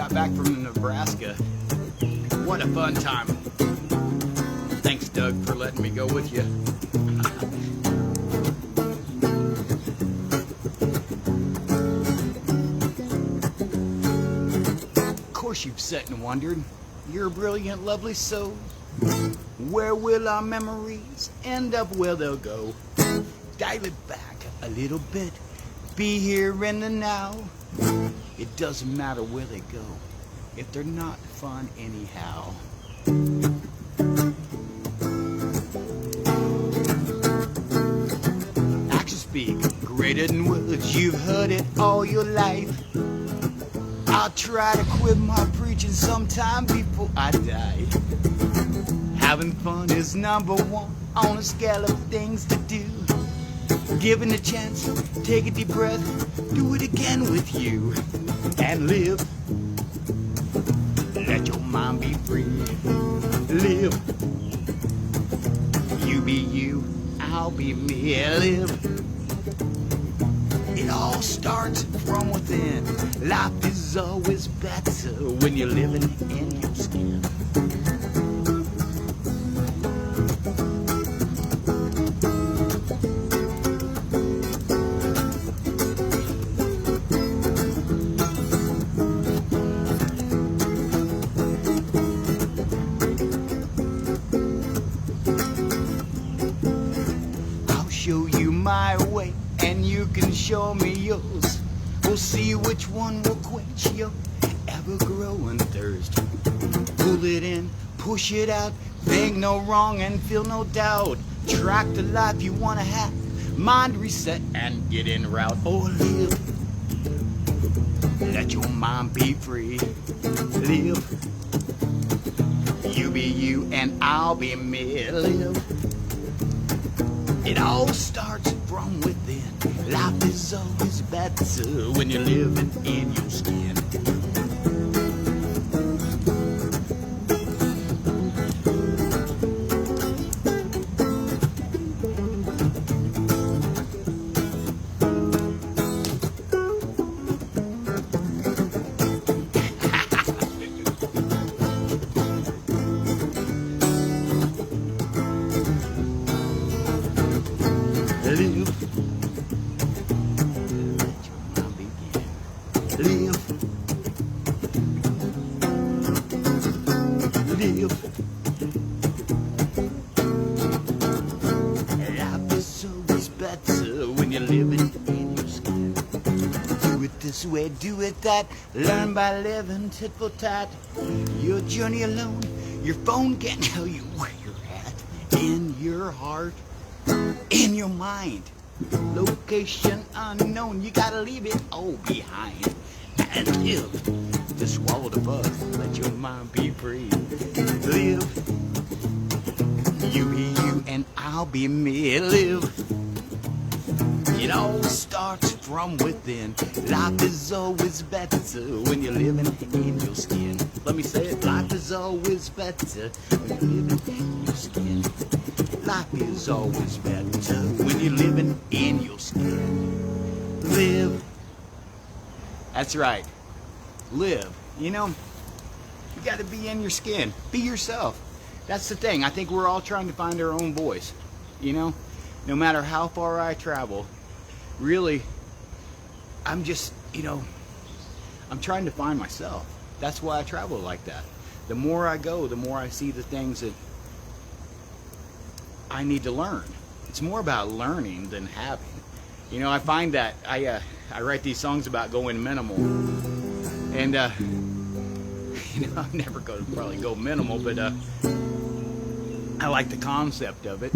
got back from Nebraska. What a fun time. Thanks, Doug, for letting me go with you. Of course you've sat and wondered, you're a brilliant, lovely soul. Where will our memories end up? Where they'll go. Dial it back a little bit. Be here in the now. It doesn't matter where they go if they're not fun anyhow. Actions speak greater than words. You've heard it all your life. I'll try to quit my preaching sometime before I die. Having fun is number one on a scale of things to do. Given a chance, take a deep breath, do it again with you, and live. Let your mind be free. Live. You be you, I'll be me. Live. It all starts from within. Life is always better when you're living in your skin. Show you my way and you can show me yours. We'll see which one will quench your ever-growing thirst. Pull it in, push it out, think no wrong and feel no doubt. Track the life you want to have, mind reset and get in route. Oh, live. Let your mind be free. Live. You be you and I'll be me. Live. It all starts from within. Life is always better when you're living in your skin. Live. Live. Live. Life is always better when you're living in your skin. Do it this way, do it that. Learn by living tit for tat. Your journey alone, your phone can't tell you where you're at. In your heart, in your mind, location unknown. You gotta leave it all behind and live. Just swallow the bug, let your mind be free. Live. You be you and I'll be me. Live. It all starts from within. Life is always better when you're living in your skin. Let me say it. Life is always better when you're living in your skin. Life is always better when you're living in your skin. Live. That's right. Live. You know, you got to be in your skin. Be yourself. That's the thing. I think we're all trying to find our own voice. You know, no matter how far I travel, really, I'm just, you know, I'm trying to find myself. That's why I travel like that. The more I go, the more I see the things that I need to learn. It's more about learning than having. You know, I find that I write these songs about going minimal, and you know, I'm never going to probably go minimal, but I like the concept of it.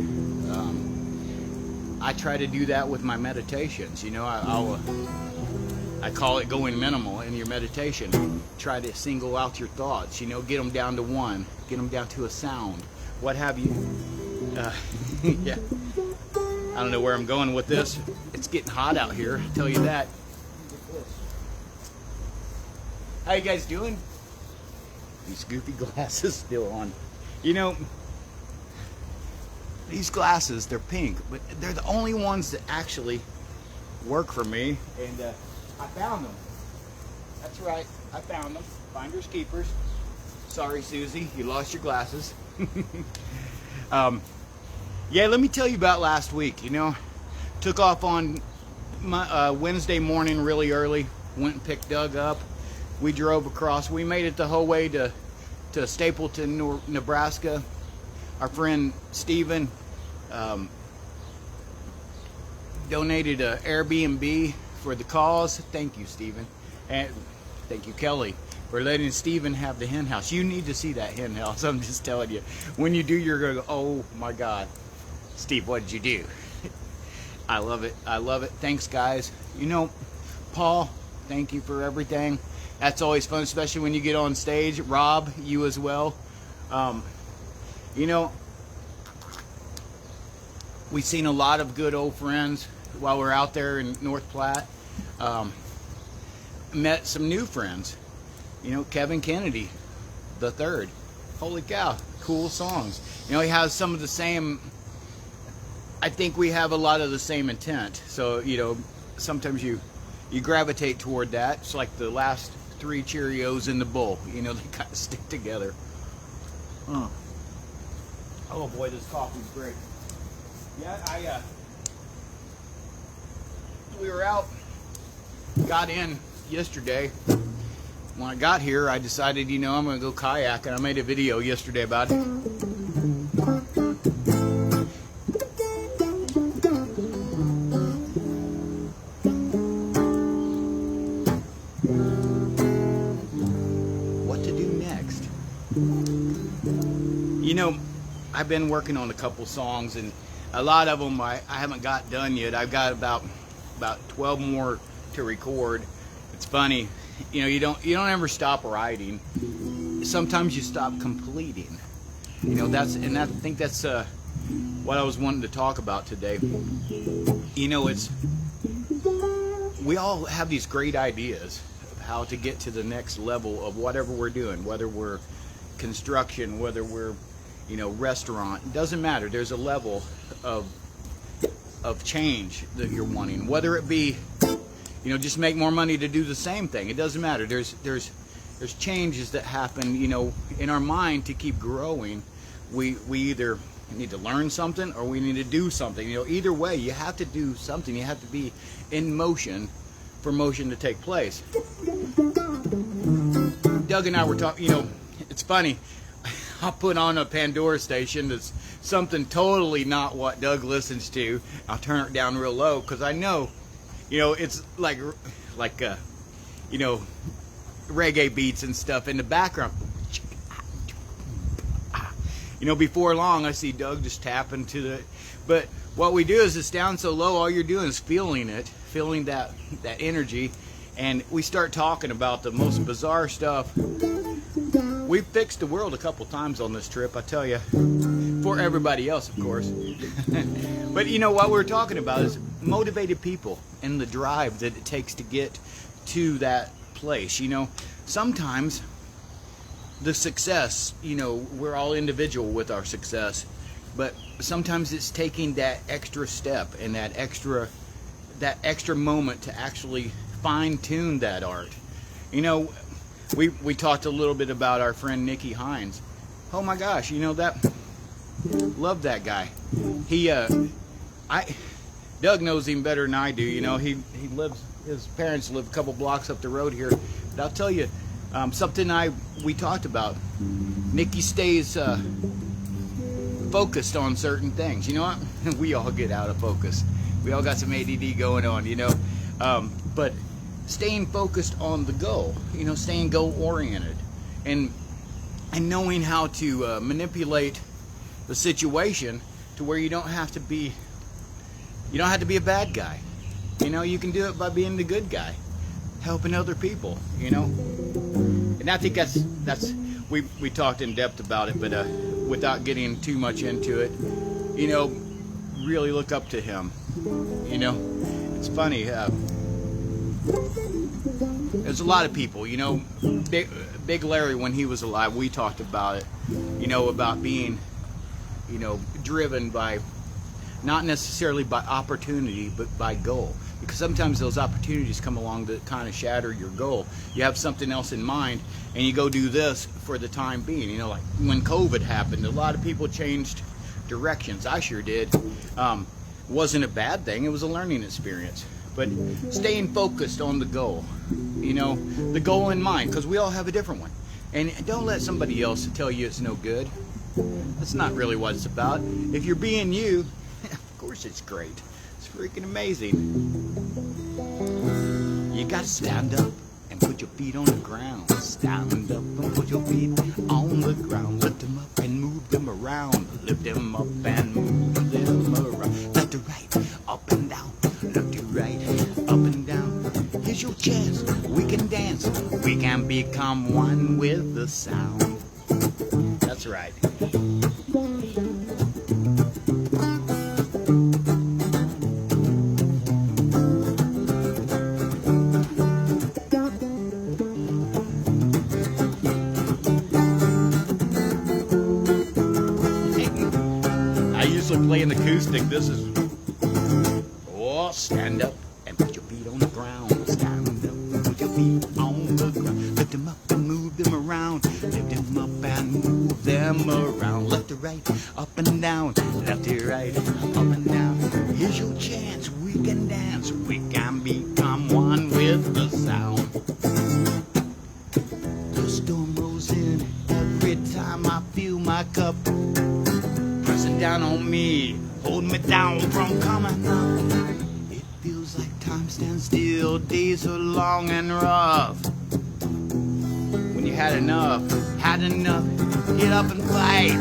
I try to do that with my meditations. You know, I call it going minimal in your meditation. Try to single out your thoughts. You know, get them down to one, get them down to a sound, what have you. Yeah, I don't know where I'm going with this. It's getting hot out here, I'll tell you that. How you guys doing? These goofy glasses still on. You know, these glasses, they're pink, but they're the only ones that actually work for me, and I found them. That's right. I found them. Finders keepers. Sorry, Susie, you lost your glasses. Yeah, let me tell you about last week. You know, took off on my, Wednesday morning really early. Went and picked Doug up. We drove across. We made it the whole way to Stapleton, Nebraska. Our friend Steven donated an Airbnb for the cause. Thank you, Steven. And thank you, Kelly, for letting Steven have the hen house. You need to see that hen house. I'm just telling you. When you do, you're going to go, oh my God. Steve, what did you do? I love it. I love it. Thanks, guys. You know, Paul, thank you for everything. That's always fun, especially when you get on stage. Rob, you as well. You know, we've seen a lot of good old friends while we're out there in North Platte. Met some new friends. You know, Kevin Kennedy, the third. Holy cow, cool songs. You know, he has some of the same, I think we have a lot of the same intent. So, you know, sometimes you gravitate toward that. It's like the last 3 Cheerios in the bowl. You know, they kind of stick together. Oh boy, this coffee's great. Yeah, we were out, got in yesterday. When I got here, I decided, you know, I'm going to go kayaking. I made a video yesterday about it. What to do next? You know, I've been working on a couple songs, and a lot of them I haven't got done yet. I've got about 12 more to record. It's funny, you know, you don't ever stop writing. Sometimes you stop completing. You know, I think that's what I was wanting to talk about today. You know, we all have these great ideas of how to get to the next level of whatever we're doing, whether we're construction, whether we're, you know, restaurant. It doesn't matter. There's a level of change that you're wanting, whether it be, you know, just make more money to do the same thing. It doesn't matter. There's changes that happen, you know, in our mind to keep growing. We either need to learn something or we need to do something. You know, either way, you have to do something. You have to be in motion for motion to take place. Doug and I were talking, you know, it's funny. I'll put on a Pandora station that's something totally not what Doug listens to. I'll turn it down real low because I know, you know, it's like you know, reggae beats and stuff in the background. You know, before long, I see Doug just tapping to the. But what we do is it's down so low, all you're doing is feeling it, feeling that energy, and we start talking about the most bizarre stuff. We've fixed the world a couple times on this trip, I tell you, for everybody else, of course. But you know, what we're talking about is motivated people and the drive that it takes to get to that place. You know, sometimes the success, you know, we're all individual with our success, but sometimes it's taking that extra step and that extra moment to actually fine-tune that art. You know, we talked a little bit about our friend Nikki Hines. Oh my gosh, you know, love that guy. Doug knows him better than I do. You know, his parents live a couple blocks up the road here. But I'll tell you, something we talked about. Nikki stays focused on certain things. You know what? We all get out of focus. We all got some ADD going on, you know. But staying focused on the goal, you know, staying goal-oriented, and knowing how to manipulate the situation to where you don't have to be a bad guy. You know, you can do it by being the good guy, helping other people, you know. And I think that's we talked in depth about it, but without getting too much into it, you know, really look up to him. You know, it's funny. There's a lot of people, you know, Big Larry, when he was alive, we talked about it, you know, about being, you know, driven by, not necessarily by opportunity, but by goal. because sometimes those opportunities come along that kind of shatter your goal. You have something else in mind, and you go do this for the time being. You know, like when COVID happened, a lot of people changed directions. I sure did. Wasn't a bad thing. It was a learning experience. But staying focused on the goal, you know, the goal in mind, because we all have a different one. And don't let somebody else tell you it's no good. That's not really what it's about. If you're being you, of course it's great. It's freaking amazing. You gotta stand up and put your feet on the ground. Stand up and put your feet on the ground. Lift them up and move them around. Lift them up and move them around. Left to right, up and down. Left to right, up and down. Here's your chance. We can dance. We can become one with the sound. That's right. I usually play an acoustic. This is, oh, stand up and put your feet on the ground. Stand up and put your feet on the ground. Lift them up and move them around. Lift them up and move them around. Left to right, up and down. Left to right, up and down. Here's your chance. We can dance. We can become one with the sound. The storm rolls in every time I fill my cup. Pressing down on me, holding me down from coming up. It feels like time stands still, days are long and rough. When you had enough, get up and fight.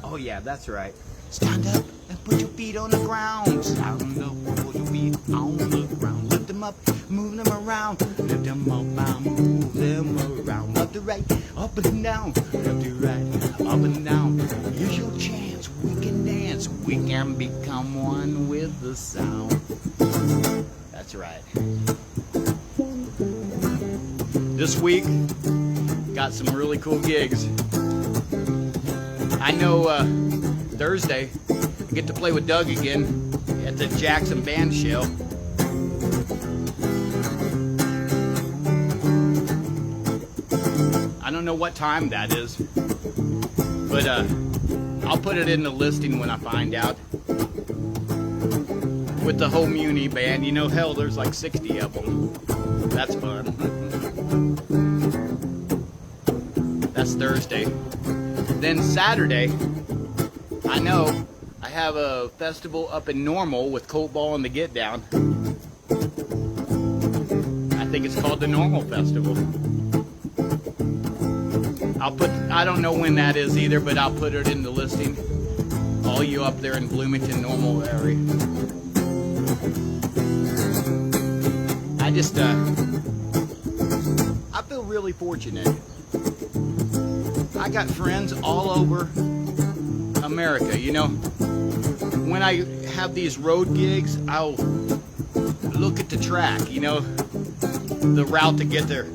Oh yeah, that's right. Stand up and put your feet on the ground. Stand up and put your feet on the ground. Lift them up, move them around. Lift them up and move them around. Left to right, up and down. Left to right, up and down. Here's your chance. We can dance. We can become one with the sound. That's right. This week, got some really cool gigs. I know Thursday, I get to play with Doug again at the Jackson Band Show. I don't know what time that is, but I'll put it in the listing when I find out. With the whole Muni band, you know, hell, there's like 60 of them. That's fun. That's Thursday. Then Saturday, I know I have a festival up in Normal with Colt Ball and the Get Down. I think it's called the Normal Festival. I don't know when that is either, but I'll put it in the listing. All you up there in Bloomington, Normal area. I feel really fortunate. I got friends all over America, you know. When I have these road gigs, I'll look at the track, you know, the route to get there.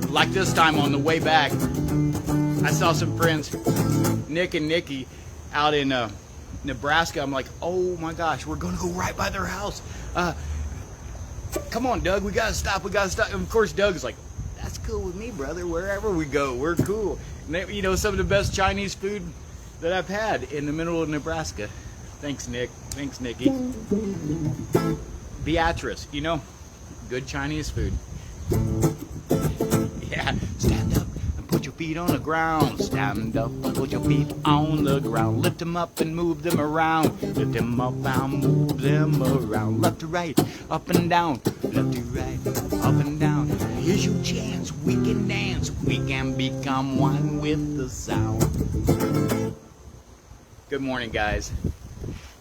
Like this time on the way back, I saw some friends, Nick and Nikki, out in Nebraska. I'm like, oh my gosh, we're gonna go right by their house. Come on, Doug, we gotta stop. And of course, Doug's like, that's cool with me, brother. Wherever we go, we're cool. And they, you know, some of the best Chinese food that I've had in the middle of Nebraska. Thanks, Nick. Thanks, Nikki. Beatrice, you know, good Chinese food. Yeah, stand up and put your feet on the ground. Stand up and put your feet on the ground. Lift them up and move them around. Lift them up and move them around. Left to right, up and down. Left to right, up and down. Here's your chance. We can dance. We can become one with the sound. Good morning, guys.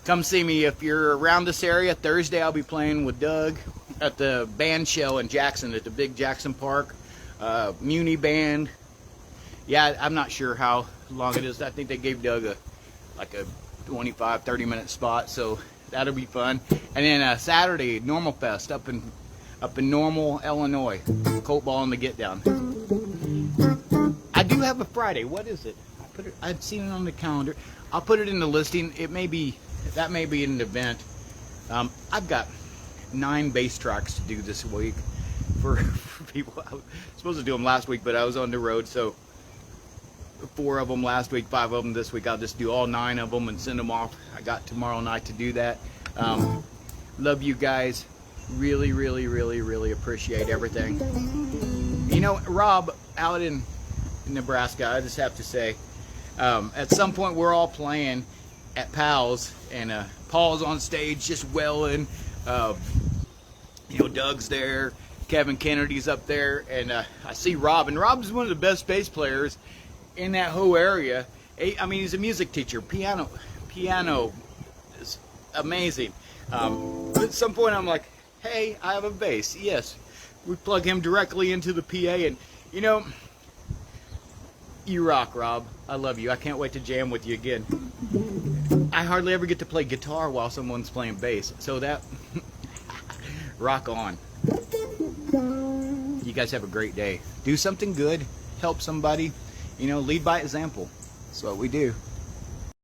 Come see me if you're around this area. Thursday I'll be playing with Doug at the band show in Jackson at the big Jackson Park. Muni band. Yeah, I'm not sure how long it is. I think they gave Doug a 25-30 minute spot, so that'll be fun. And then Saturday, Normal Fest up in Normal, Illinois. Colt Ball and the Get Down. I do have a Friday. What is it? I've seen it on the calendar. I'll put it in the listing. That may be an event. I've got 9 bass tracks to do this week for people. I was supposed to do them last week, but I was on the road, so 4 of them last week, 5 of them this week. I'll just do all 9 of them and send them off. I got tomorrow night to do that. Love you guys. Really, really, really, really appreciate everything. You know, Rob out in Nebraska, I just have to say, at some point we're all playing at Pal's, and Paul's on stage just welling. You know, Doug's there, Kevin Kennedy's up there, and I see Rob, and Rob's one of the best bass players in that whole area. I mean, he's a music teacher. Piano is amazing. But at some point I'm like, hey, I have a bass. Yes, we plug him directly into the PA, and you know, you rock, Rob. I love you. I can't wait to jam with you again. I hardly ever get to play guitar while someone's playing bass, so that rock on. You guys have a great day. Do something good, help somebody, you know, lead by example. That's what we do.